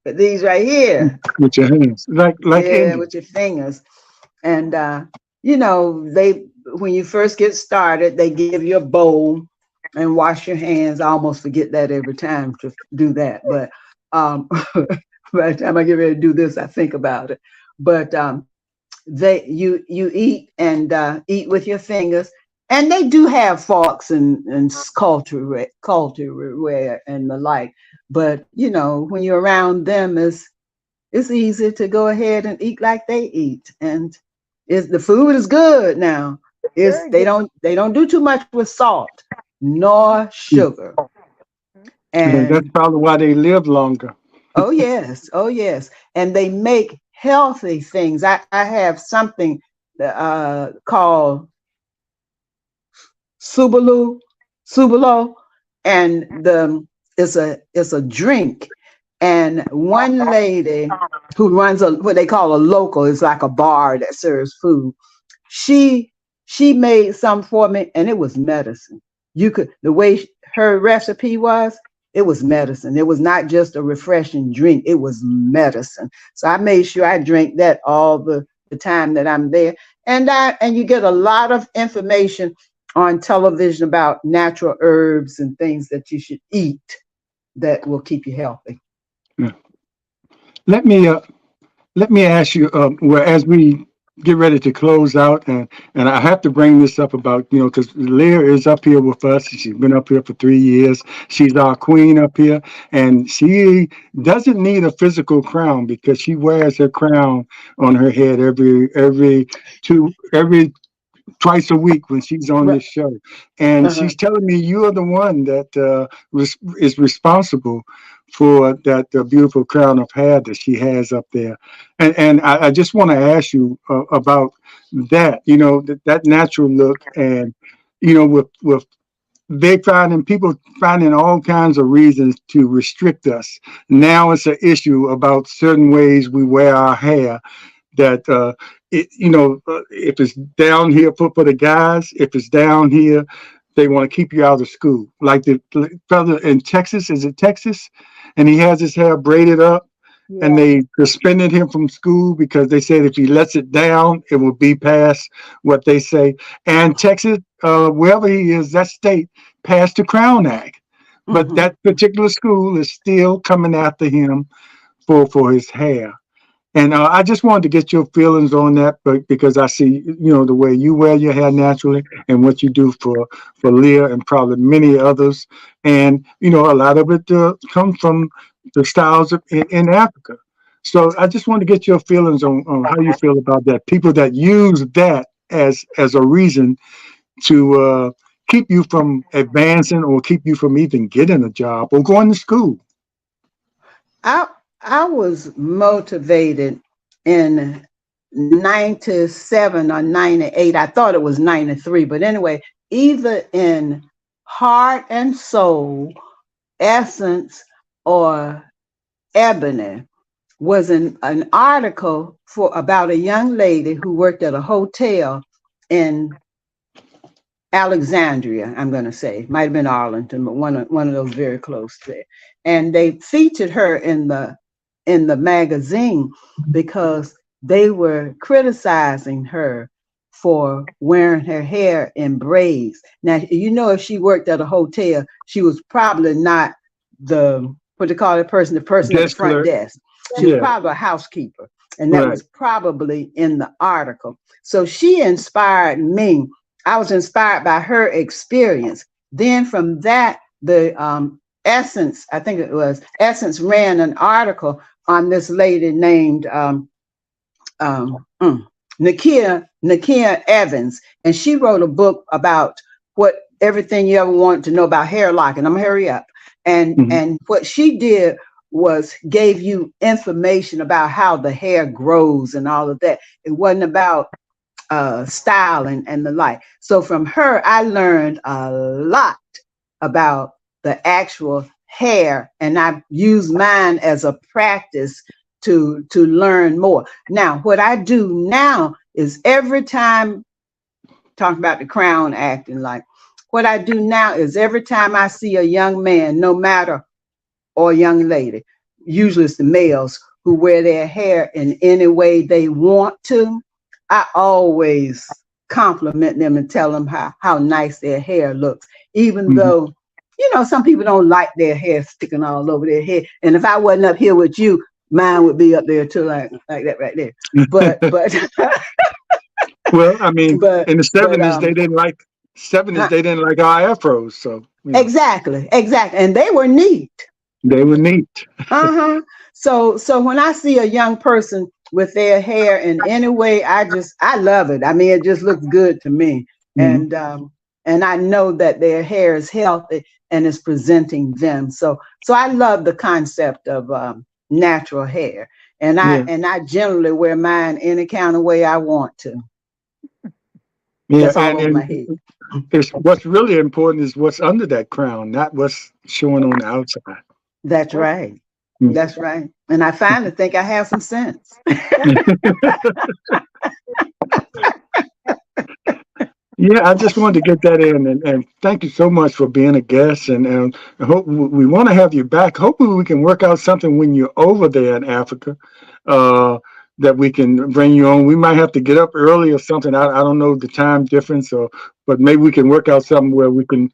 these right here with your hands, like Indian. with your fingers. And they when you first get started, they give you a bowl and wash your hands. I almost forget that every time to do that, but by the time I get ready to do this, I think about it. But you eat and eat with your fingers, and they do have forks and culture and the like. But when you're around them, it's easy to go ahead and eat like they eat, and the food is good now. They don't do too much with salt nor sugar, That's and probably why they live longer. oh yes, and they make healthy things. I have something called Subalu, and it's a drink. And one lady who runs what they call a local, is like a bar that serves food. She made some for me, and it was medicine. The way her recipe was, it was medicine. It was not just a refreshing drink, it was medicine. So I made sure I drank that all the time that I'm there. And you get a lot of information on television about natural herbs and things that you should eat that will keep you healthy. Yeah. Let me ask you, well, as we get ready to close out, and I have to bring this up about, because Leah is up here with us. She's been up here for 3 years. She's our queen up here, and she doesn't need a physical crown because she wears her crown on her head every twice a week when she's on this show. And she's telling me you're the one that is responsible for that beautiful crown of hair that she has up there. And I just want to ask you about that, that natural look, and, with people finding all kinds of reasons to restrict us. Now it's an issue about certain ways we wear our hair that if it's down here for the guys, if it's down here, they want to keep you out of school. Like the brother in Texas, is it Texas? And he has his hair braided up, and they suspended him from school because they said if he lets it down, it will be past what they say. And Texas, wherever he is, that state passed the Crown Act, but that particular school is still coming after him for his hair. And I just wanted to get your feelings on that, but because I see, the way you wear your hair naturally and what you do for Leah and probably many others. And, a lot of it comes from the styles in Africa. So I just wanted to get your feelings on how you feel about that. People that use that as a reason to keep you from advancing or keep you from even getting a job or going to school. I was motivated in 97 or 98. I thought it was 93, but anyway, either in Heart and Soul, Essence, or Ebony, was an article about a young lady who worked at a hotel in Alexandria, I'm going to say. Might have been Arlington, but one of those very close there. And they featured her in the magazine because they were criticizing her for wearing her hair in braids. Now, if she worked at a hotel, she was probably not the person at the front desk. She was probably a housekeeper, and that was probably in the article. So she inspired me I was inspired by her experience. Then from that, the Essence, I think it was Essence, ran an article on this lady named um, mm, Nakia Evans, and she wrote a book about what everything you ever wanted to know about hair locking. I'm gonna hurry up. Mhm. And what she did was gave you information about how the hair grows and all of that. It wasn't about style and the like. So from her, I learned a lot about the actual hair, and I use mine as a practice to learn more. Now, what I do now is every time talking about the crown acting like what I do now is every time I see a young man, no matter or a young lady, usually it's the males who wear their hair in any way they want to, I always compliment them and tell them how nice their hair looks, even Mhm. though, some people don't like their hair sticking all over their head. And if I wasn't up here with you, mine would be up there too, like that right there. But Well, I mean, but in the but '70s, huh, they didn't like our afros, so exactly, and they were neat. they were neat. Uh-huh. So when I see a young person with their hair in any way, I love it. I mean, it just looks good to me. Mhm. And I know that their hair is healthy and is presenting them. So I love the concept of natural hair. Yeah, And I generally wear mine any kind of way I want to. yeah, That's all over my head. it's what's really important is what's under that crown, not what's showing on the outside. That's right. Mm. That's right. And I finally think I have some sense. Yeah, I just wanted to get that in, and thank you so much for being a guest. And I hope we want to have you back. Hopefully, we can work out something when you're over there in Africa, uh, that we can bring you on. We might have to get up early or something. I don't know the time difference, but maybe we can work out something where we can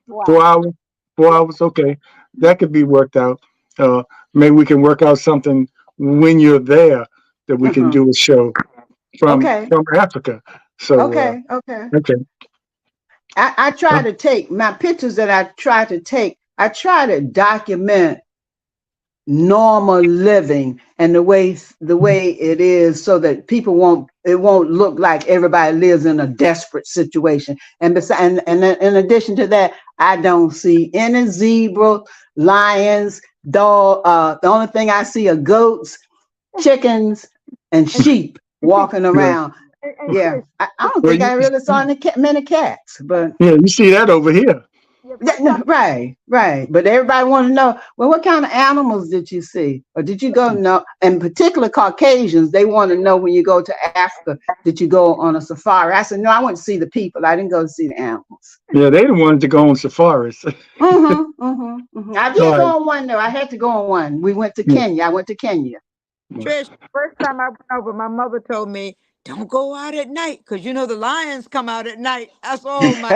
4 hours. 4 hours, okay, that could be worked out. Uh, Maybe we can work out something when you're there that we can Uh-huh. do a show Okay. from Africa. So Okay. okay. I Uh, try to take my pictures that I try to take, I try to document normal living and the way it is so that people won't it won't look like everybody lives in a desperate situation. And besides, and in addition to that, I don't see any zebra, lions, dog. The only thing I see are goats, chickens, and sheep walking yeah. around. Yeah, I don't Well, think I really saw any many cats, but yeah, you see that over here. no, right. But everybody want to know, well, what kind of animals did you see? Or did you go, no, and particular Caucasians, they want to know when you go to Africa, did you go on a safari? I said, no, I went to see the people. I didn't go to see the animals. Yeah, they the ones to go on safaris. I All did right. go on one, though. I had to go on one. We went to Yeah. Kenya. I went to Kenya. Trish, first time I went over, my mother told me, "Don't go out at night, because you know the lions come out at night." That's all my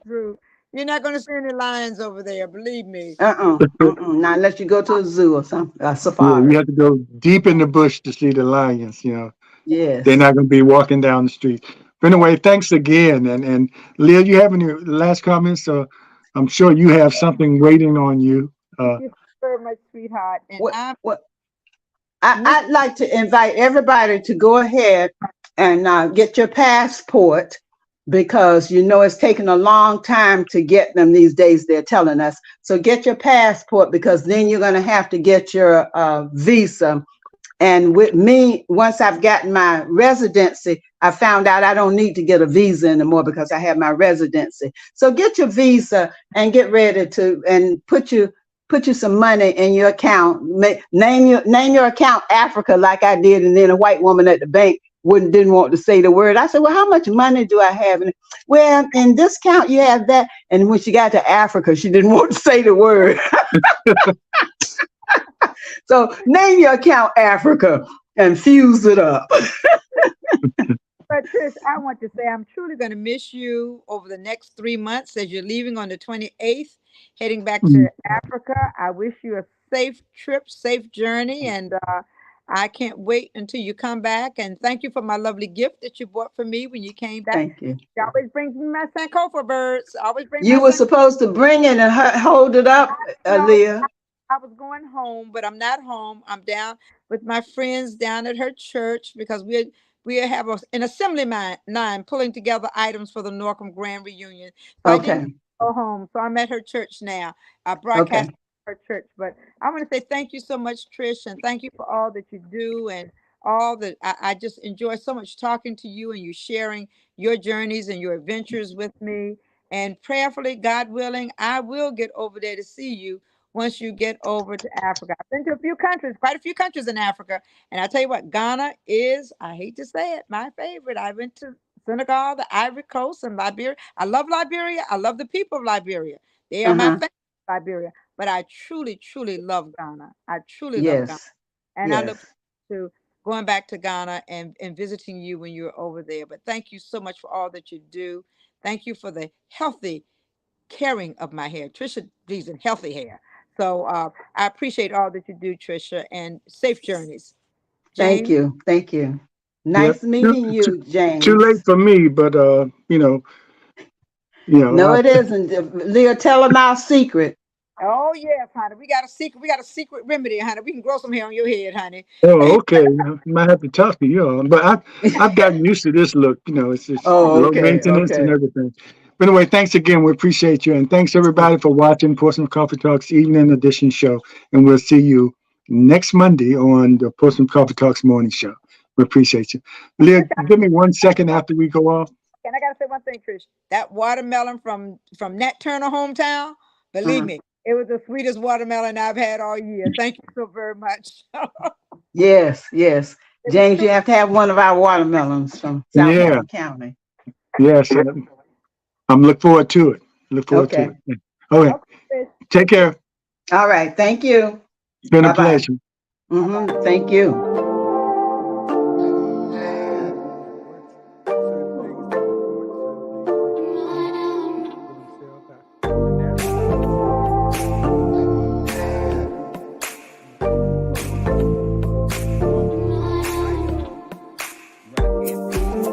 Drew. You're not going to see any lions over there, believe me. Not unless you go to a zoo or something, a Yeah, you safari. have to go deep in the bush to see the lions. They're Yes. not going to be walking down the street. But anyway, thanks again. And Leah, you have any last comments? I'm sure you have something waiting on you. Thank you very much, sweetheart. And What, I'm what, Miss. I'd like to invite everybody to go ahead and get your passport because it's taking a long time to get them these days, they're telling us. So get your passport because then you're going to have to get your visa. And with me, once I've gotten my residency, I found out I don't need to get a visa anymore because I have my residency. So get your visa and get ready to and put you some money in your account. Name your account Africa like I did, and then a white woman at the bank didn't want to say the word. I said, well, how much money do I have? Well, in this account you have that. And when she got to Africa, she didn't want to say the word. So name your account Africa and fuse it up. But Trish, I want to say I'm truly going to miss you over the next 3 months as you're leaving on the 28th, heading back to Africa. I wish you a safe trip, safe journey, and I can't wait until you come back. And thank you for my lovely gift that you bought for me when you came back. Thank you. She always brings me my Sankofa birds. Always bring my You were supposed to bring it and hold it up, no, Aaliyah. I was going home, but I'm not home. I'm down with my friends down at her church because we have an assembly line pulling together items for the Norcom Grand Reunion. So I didn't Okay. go home. So I'm at her church now. I broadcast Okay. her church. But I want to say thank you so much, Trish, and thank you for all that you do and all that I just enjoy so much talking to you and you sharing your journeys and your adventures with me. And prayerfully, God willing, I will get over there to see you once you get over to Africa. I've been to a few countries, quite a few countries in Africa. And I tell you what, Ghana is, I hate to say it, my favorite. I went to Senegal, the Ivory Coast, and Liberia. I love Liberia. I love the people of Liberia. They are my Uh-huh. favorite, Liberia. But I truly, truly love Ghana. I truly love Ghana. Yes. And I look Yes. forward to going back to Ghana and visiting you when you're over there. But thank you so much for all that you do. Thank you for the healthy caring of my hair. Trisha believes in healthy hair. So I appreciate all that you do, Trisha, and safe journeys. Thank James? you. Thank you. Yep. Nice Too, meeting too, you, too late James. for me, but No, I, it isn't. Leah, tell him our secret. Oh yes, honey. We got a secret. We got a secret remedy, honey. We can grow some hair on your head, honey. oh, okay. I might have to talk to you, but I've gotten used to this look. It's just Oh, low okay. maintenance and Okay. everything. But anyway, thanks again. We appreciate you, and thanks everybody for watching Portsmouth Coffee Talks Evening Edition show. And we'll see you next Monday on the Portsmouth Coffee Talks Morning Show. We appreciate you. Leah, Trish, give me 1 second after we go off. and I gotta say one thing, Trish. That watermelon from Nat Turner hometown, believe Uh-huh. me, it was the sweetest watermelon I've had all year. Thank you so very much. Yes, yes. It was James, true. you have to have one of our watermelons from Yeah, Southampton County. yes. I'm look forward to it. Look forward to Okay. it. Okay. Okay, Trish. Take care. All right. Thank you. It's been a Bye-bye. pleasure. Bye bye. Thank you.